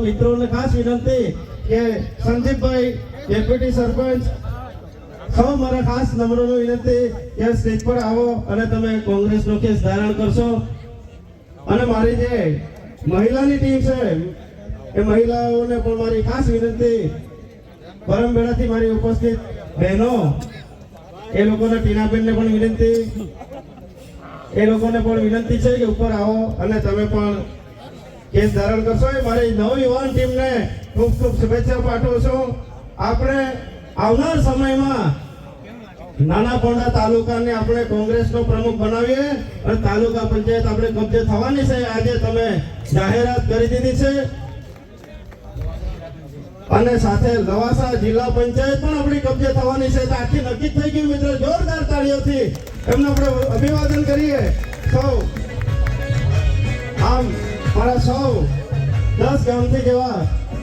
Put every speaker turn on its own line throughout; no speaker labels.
મિત્રોને ખાસ વિનંતી કે સંદીપભાઈ ડેપ્યુટી સરપંચ સૌ મારા ખાસ નમ્રનો વિનંતી કે સ્ટેજ પર આવો અને તમે કોંગ્રેસનો કેસ ધારણ કરશો। અને મારી જે મહિલાની ટીમ છે એ મહિલાઓને પણ મારી ખાસ વિનંતી, પરમબેડાથી મારી ઉપસ્થિત બહેનો એ લોકોને ટીનાબેનને પણ વિનંતી, એ લોકોને પણ વિનંતી છે કે ઉપર આવો અને તમે પણ કેસ ધારણ કરશો। એ મારી નવયુવાન ટીમને ખૂબ ખૂબ શુભેચ્છા પાઠવું છું। આપણે આવનાર સમયમાં નાના પોંડા તાલુકાને આપણે કોંગ્રેસનો પ્રમુખ બનાવીએ અને તાલુકા પંચાયત આપણે કબજે થવાની છે। આજે તમે જાહેરાત કરી દીધી છે અને સાથે લવાસા જિલ્લા પંચાયત પણ આપણી કબજે થવાની છે। તો આખી નક્કી થઈ ગયું મિત્રો, જોરદાર તાળીઓથી એમને આપણે અભિવાદન કરીએ સૌ। આમ મારા સૌ 10 ગામથી જેવા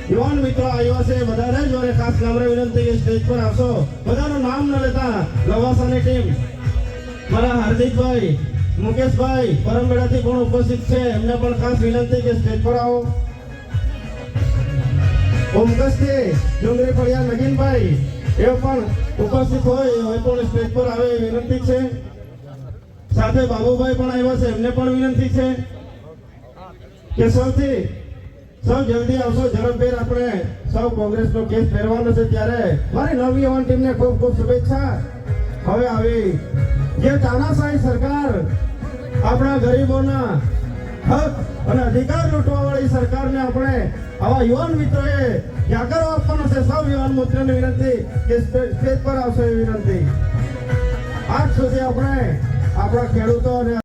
યુવાન મિત્રો આવ્યા છે, બધાને જ મારે ખાસ નમ્ર વિનંતી કે સ્ટેજ પર આવશો। બધાનું નામ ન લેતા લવાસાની ટીમ મારા હાર્દિકભાઈ, મુકેશભાઈ પરમબેડાથી પણ ઉપસ્થિત છે, એમને પણ ખાસ વિનંતી કે સ્ટેજ પર આવો। ઓમકસથી ડુંગરી ફળિયા નગીનભાઈ એ પણ ઉપસ્થિત હોય એ પણ સ્ટેજ પર આવે એ વિનંતી છે। સાથે બાબુભાઈ પણ આવ્યા છે, એમને પણ વિનંતી છે કે સૌ જલ્દી આવશો, ઝડપભેર આપણે સૌ કોંગ્રેસનો કેસ ફેરવાનો છે। ત્યારે મારી નવયુવાન ટીમને ખૂબ ખૂબ શુભેચ્છા। હવે આવી જે તાનાશાહી સરકાર આપણા ગરીબોના હક અને અધિકાર લૂંટવા વાળી સરકારને આપણે આવા યુવાન મિત્રોએ જાગરો આપવાનો છે। સૌ યુવાન મિત્રોને વિનંતી કે સ્ટેજ પર આવશો એ વિનંતી। આજ સુધી આપણે આપણા ખેડૂતોને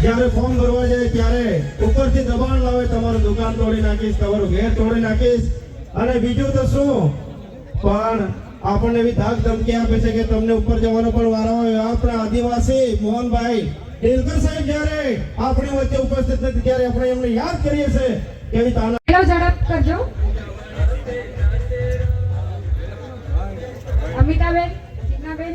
જ્યારે ફોર્મ ભરવા જાય ત્યારે ઉપરથી દબાણ લાવે, તમારું દુકાન તોડી નાખીશ, તમારું ઘેર તોડી નાખીશ, અને બીજું તો શું પણ આપણને એવી ધાક ધમકી આપે છે કે તમને ઉપર જવાનો પણ વારો આવે। આપણા આદિવાસી મોહનભાઈ ડેલકર સાહેબ જ્યારે આપણી વચ્ચે ઉપસ્થિત નથી ત્યારે આપણે એમને યાદ કરીએ છીએ કે એવી તાના
ઝડપ કરજો। અમિતાબેન, જીજ્ઞાબેન